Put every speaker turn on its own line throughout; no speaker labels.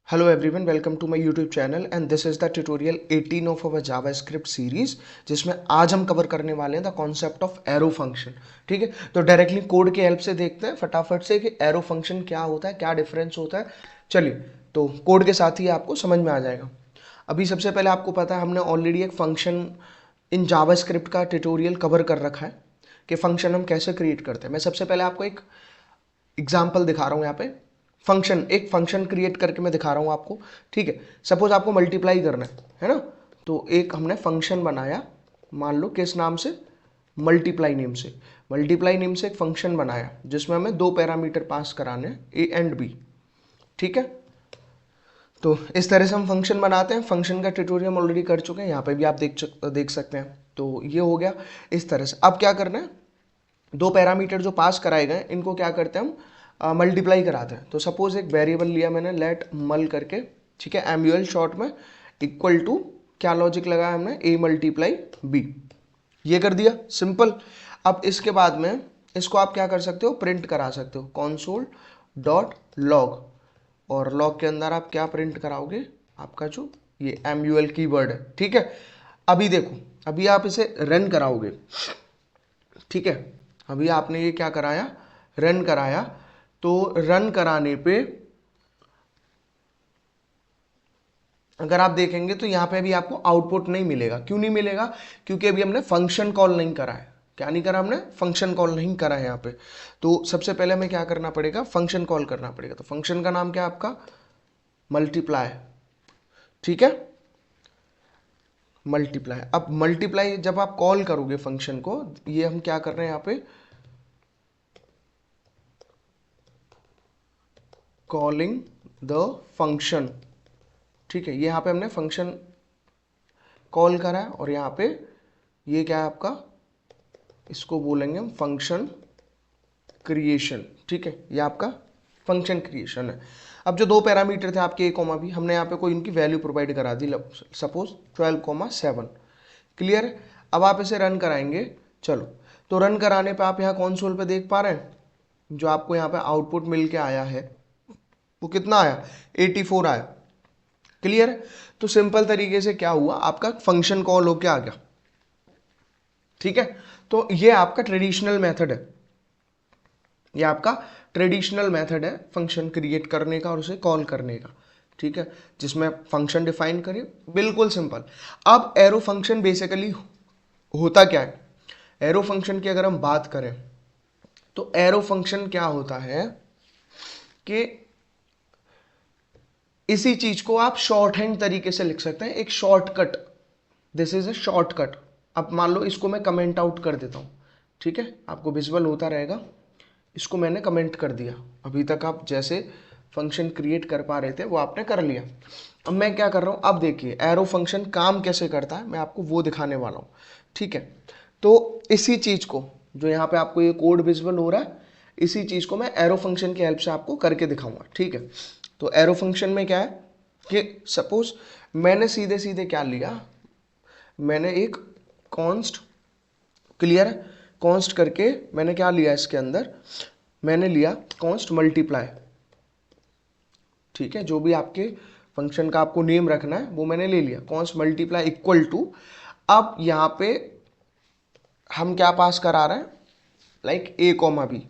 Hello everyone, welcome to my YouTube channel and this is the tutorial 18 of our JavaScript series जिसमें आज हम cover करने वाले हैं the concept of arrow function. ठीक है, तो डायरेक्टली कोड के हेल्प से देखते हैं फटाफट से कि एरो फंक्शन क्या होता है, क्या डिफरेंस होता है। चलिए, तो कोड के साथ ही आपको समझ में आ जाएगा। अभी सबसे पहले आपको पता है हमने ऑलरेडी एक फंक्शन इन जावास्क्रिप्ट का ट्यूटोरियल कवर कर रखा है कि फंक्शन हम कैसे क्रिएट करते हैं। मैं सबसे पहले आपको एक एग्जाम्पल दिखा रहा हूँ यहाँ पे। एक फंक्शन क्रिएट करके मैं दिखा रहा हूँ आपको। ठीक है, सपोज आपको मल्टीप्लाई करना है ना, तो एक हमने फंक्शन बनाया, मान लो किस नाम से, मल्टीप्लाई नेम से एक फंक्शन बनाया जिसमें हमें दो पैरामीटर पास कराने हैं, ए एंड बी। ठीक है, तो इस तरह से हम फंक्शन बनाते हैं। फंक्शन का ट्यूटोरियल हम ऑलरेडी कर चुके हैं, यहाँ पे भी आप देख सकते हैं। तो ये हो गया इस तरह से। अब क्या करना है, दो पैरामीटर जो पास कराए गए इनको क्या करते हैं हम, मल्टीप्लाई कराते हैं। तो सपोज एक वेरिएबल लिया मैंने लेट मल करके, ठीक है, एमयूएल शॉर्ट में, इक्वल टू, क्या लॉजिक लगाया हमने, ए मल्टीप्लाई बी, ये कर दिया, सिंपल। अब इसके बाद में इसको आप क्या कर सकते हो, प्रिंट करा सकते हो, कॉन्सोल डॉट लॉग, और लॉग के अंदर आप क्या प्रिंट कराओगे, आपका जो ये एमयूएल कीवर्ड है। ठीक है, अभी देखो, अभी आप इसे रन कराओगे। ठीक है, अभी आपने ये क्या कराया, रन कराया। तो रन कराने पे अगर आप देखेंगे तो यहाँ पे भी आपको आउटपुट नहीं मिलेगा। क्यों नहीं मिलेगा, क्योंकि अभी हमने फंक्शन कॉल नहीं करा है। क्या नहीं करा हमने, फंक्शन कॉल नहीं करा है यहाँ पे। तो सबसे पहले हमें क्या करना पड़ेगा, फंक्शन कॉल करना पड़ेगा। तो फंक्शन का नाम क्या है आपका, मल्टीप्लाई। ठीक है, मल्टीप्लाई। अब मल्टीप्लाई जब आप कॉल करोगे फंक्शन को, ये हम क्या कर रहे हैं यहाँ पे, कॉलिंग द फंक्शन। ठीक है, ये यहाँ पे हमने फंक्शन कॉल करा है, और यहाँ पे ये क्या है आपका, इसको बोलेंगे हम फंक्शन क्रिएशन। ठीक है, ये आपका फंक्शन क्रिएशन है। अब जो दो पैरामीटर थे आपके, ए कॉमा बी, हमने यहाँ पे कोई इनकी वैल्यू प्रोवाइड करा दी, सपोज 12,7। क्लियर है, अब आप इसे रन कराएंगे। चलो, तो रन कराने पे आप यहाँ कॉन्सोल पे देख पा रहे हैं, जो आपको यहाँ पे आउटपुट मिल के आया है वो कितना आया, 84 आया। क्लियर है, तो सिंपल तरीके से क्या हुआ, आपका फंक्शन कॉल होके आ गया। ठीक है, तो ये आपका ट्रेडिशनल मेथड है, ये आपका ट्रेडिशनल मेथड है फंक्शन क्रिएट करने का और उसे कॉल करने का। ठीक है, जिसमें फंक्शन डिफाइन करिए, बिल्कुल सिंपल। अब एरो फंक्शन बेसिकली होता क्या है, एरो फंक्शन की अगर हम बात करें तो एरो फंक्शन क्या होता है कि इसी चीज को आप शॉर्ट हैंड तरीके से लिख सकते हैं, एक shortcut. This is a shortcut. अब मान लो इसको मैं कमेंट आउट कर देता हूं। ठीक है, आपको विजुअल होता रहेगा, इसको मैंने कमेंट कर दिया। अभी तक आप जैसे फंक्शन क्रिएट कर पा रहे थे वो आपने कर लिया। अब मैं क्या कर रहा हूं, अब देखिए एरो फंक्शन काम कैसे करता है, मैं आपको वो दिखाने वाला हूं। ठीक है, तो इसी चीज को, जो यहाँ पे आपको ये कोड विजुअल हो रहा है, इसी चीज को मैं एरो फंक्शन की हेल्प से आपको करके दिखाऊंगा। ठीक है, तो एरो फंक्शन में क्या है कि सपोज मैंने सीधे सीधे क्या लिया, मैंने एक कॉन्स्ट, क्लियर है, कॉन्स्ट करके मैंने क्या लिया इसके अंदर, मैंने लिया कॉन्स्ट मल्टीप्लाई। ठीक है, जो भी आपके फंक्शन का आपको नेम रखना है वो मैंने ले लिया, कॉन्स्ट मल्टीप्लाई इक्वल टू। अब यहाँ पे हम क्या पास करा रहे हैं, लाइक ए कॉमा बी,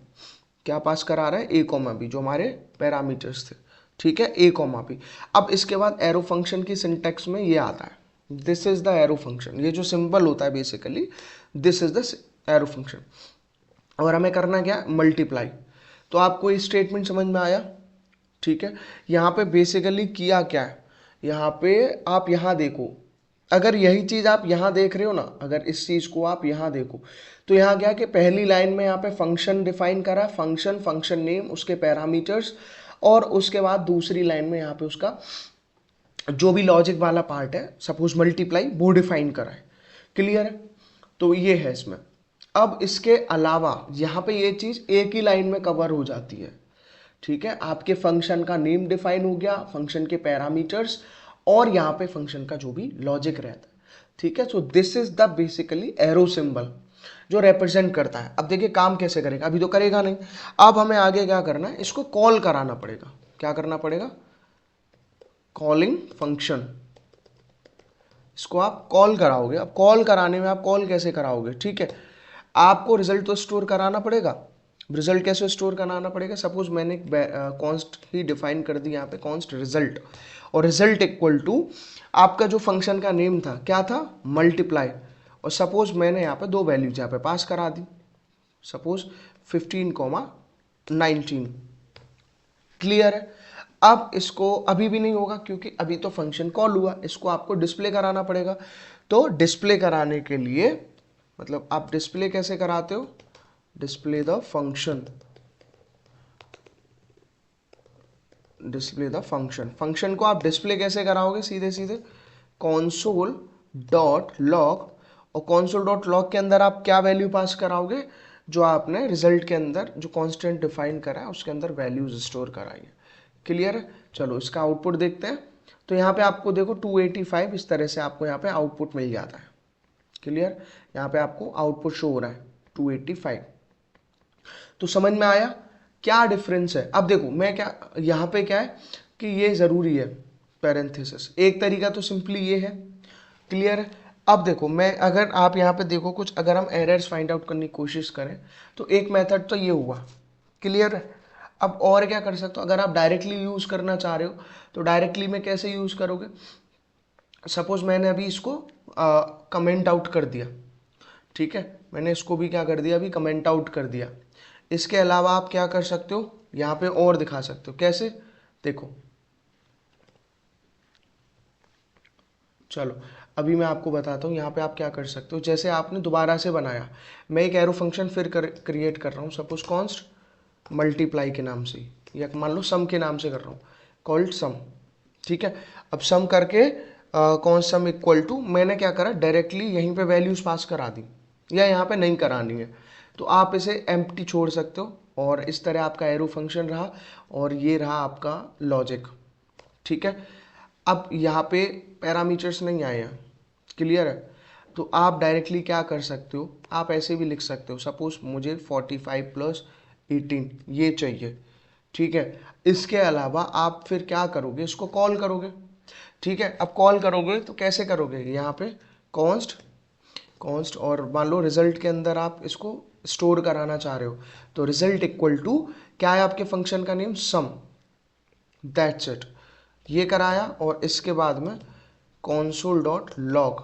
क्या पास करा रहा है, ए कॉमा बी, जो हमारे पैरामीटर्स थे। ठीक है, ए कॉमा बी। अब इसके बाद एरो फंक्शन की सिंटेक्स में ये आता है, this is the arrow function. ये जो सिंबल होता है basically, this is the arrow function. और हमें करना क्या, मल्टीप्लाई। तो आपको ये स्टेटमेंट समझ में आया। ठीक है, यहाँ पे बेसिकली किया क्या है, यहाँ पे आप यहाँ देखो, अगर यही चीज आप यहाँ देख रहे हो ना, अगर इस चीज को आप यहाँ देखो, तो यहाँ क्या है कि पहली लाइन में यहाँ पे फंक्शन डिफाइन करा, फंक्शन, फंक्शन नेम, उसके पैरामीटर्स, और उसके बाद दूसरी लाइन में यहाँ पे उसका जो भी लॉजिक वाला पार्ट है, सपोज मल्टीप्लाई, वो डिफाइन करा है। क्लियर है, तो ये है इसमें। अब इसके अलावा यहाँ पे ये चीज एक ही लाइन में कवर हो जाती है। ठीक है, आपके फंक्शन का नेम डिफाइन हो गया, फंक्शन के पैरामीटर्स, और यहाँ पे फंक्शन का जो भी लॉजिक रहता है। ठीक है, so this is the basically arrow symbol जो रिप्रेजेंट करता है। अब देखिए काम कैसे करेगा, अभी तो करेगा नहीं। अब हमें आगे क्या करना है, इसको कॉल कराना पड़ेगा। क्या करना पड़ेगा, कॉलिंग फंक्शन, इसको आप कॉल कराओगे। अब कॉल कराने में आप कॉल कैसे कराओगे, ठीक है, आपको रिजल्ट तो स्टोर कराना पड़ेगा। रिजल्ट कैसे स्टोर कराना पड़ेगा, सपोज मैंने कॉन्स्ट ही डिफाइन कर दी यहाँ पे, कॉन्स्ट रिजल्ट, और रिजल्ट इक्वल टू आपका जो फंक्शन का नेम था क्या था, मल्टीप्लाई, और सपोज मैंने यहाँ पे दो वैल्यूज यहाँ पे पास करा दी, सपोज 15,19। क्लियर है। अब इसको अभी भी नहीं होगा क्योंकि अभी तो फंक्शन कॉल हुआ, इसको आपको डिस्प्ले कराना पड़ेगा। तो डिस्प्ले कराने के लिए मतलब आप डिस्प्ले कैसे कराते हो, display the function, display the function, function को आप डिस्प्ले कैसे कराओगे, सीधे सीधे console डॉट लॉग, और console डॉट लॉग के अंदर आप क्या वैल्यू पास कराओगे, जो आपने रिजल्ट के अंदर जो कांस्टेंट डिफाइन करा है उसके अंदर वैल्यूज स्टोर कराई है। क्लियर है। चलो इसका आउटपुट देखते हैं। तो यहाँ पे आपको देखो 285 इस तरह से आपको यहाँ पे आउटपुट मिल जाता है। क्लियर, यहाँ पे आपको आउटपुट शो हो रहा है 285। तो समझ में आया क्या डिफरेंस है। अब देखो मैं क्या यहाँ पे क्या है कि ये जरूरी है पैरेंथेसिस, एक तरीका तो सिंपली ये है। क्लियर है। अब देखो मैं अगर आप यहाँ पे देखो कुछ, अगर हम एरर्स फाइंड आउट करने की कोशिश करें तो एक मेथड तो ये हुआ। क्लियर है। अब और क्या कर सकते हो, अगर आप डायरेक्टली यूज करना चाह रहे हो तो डायरेक्टली में कैसे यूज करोगे, सपोज मैंने अभी इसको कमेंट आउट कर दिया, ठीक है, मैंने इसको भी क्या कर दिया, अभी कमेंट आउट कर दिया। इसके अलावा आप क्या कर सकते हो, यहाँ पे और दिखा सकते हो कैसे, देखो चलो अभी मैं आपको बताता हूँ। यहाँ पे आप क्या कर सकते हो, जैसे आपने दोबारा से बनाया, मैं एक एरो फंक्शन फिर क्रिएट कर रहा हूँ, सपोज कॉन्स्ट मल्टीप्लाई के नाम से, या मान लो सम के नाम से कर रहा हूँ, कॉल्ड सम। ठीक है। अब सम करके कौन सम इक्वल टू, मैंने क्या करा, डायरेक्टली यहीं पे वैल्यूज पास करा दी, या यहाँ पे नहीं करानी है तो आप इसे एम्प्टी छोड़ सकते हो, और इस तरह आपका एरो फंक्शन रहा, और ये रहा आपका लॉजिक। ठीक है। अब यहाँ पे पैरामीटर्स नहीं आए हैं। क्लियर है। तो आप डायरेक्टली क्या कर सकते हो, आप ऐसे भी लिख सकते हो, सपोज मुझे 45 + 18 ये चाहिए। ठीक है। इसके अलावा आप फिर क्या करोगे, इसको कॉल करोगे। ठीक है। अब कॉल करोगे तो कैसे करोगे, यहाँ पे कॉन्स्ट और मान लो रिजल्ट के अंदर आप इसको स्टोर कराना चाह रहे हो, तो रिजल्ट इक्वल टू क्या है आपके फंक्शन का नेम, सम, दैट्स इट। ये कराया, और इसके बाद में console डॉट लॉग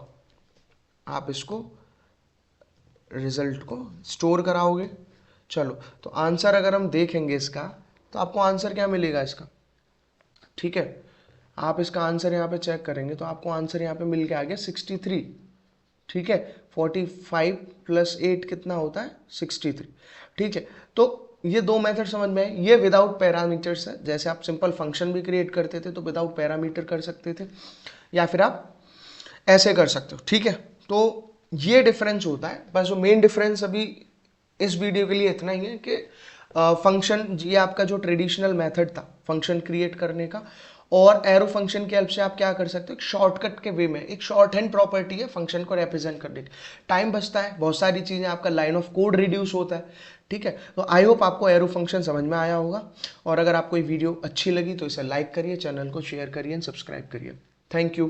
आप इसको रिजल्ट को स्टोर कराओगे। चलो तो आंसर अगर हम देखेंगे इसका, तो आपको आंसर क्या मिलेगा इसका। ठीक है। आप इसका आंसर यहाँ पे चेक करेंगे तो आपको आंसर यहाँ पे मिल के आ गया 63। ठीक है। 45 + 8 कितना होता है, 63। ठीक है। तो ये दो मेथड समझ में है। ये विदाउट पैरामीटर्स है, जैसे आप सिंपल फंक्शन भी क्रिएट करते थे तो विदाउट पैरामीटर कर सकते थे, या फिर आप ऐसे कर सकते हो। ठीक है। तो ये डिफरेंस होता है बस। जो मेन डिफरेंस अभी इस वीडियो के लिए इतना ही है कि फंक्शन, ये आपका जो ट्रेडिशनल मेथड था फंक्शन क्रिएट करने का, और एरो फंक्शन की हेल्प से आप क्या कर सकते हो, एक शॉर्टकट के वे में, एक शॉर्ट हैंड प्रॉपर्टी है फंक्शन को रिप्रेजेंट करने की, टाइम बचता है, बहुत सारी चीजें, आपका लाइन ऑफ कोड रिड्यूस होता है। ठीक है। तो आई होप आपको एरो फंक्शन समझ में आया होगा, और अगर आपको ये वीडियो अच्छी लगी तो इसे लाइक करिए, चैनल को शेयर करिए एंड सब्सक्राइब करिए। Thank you.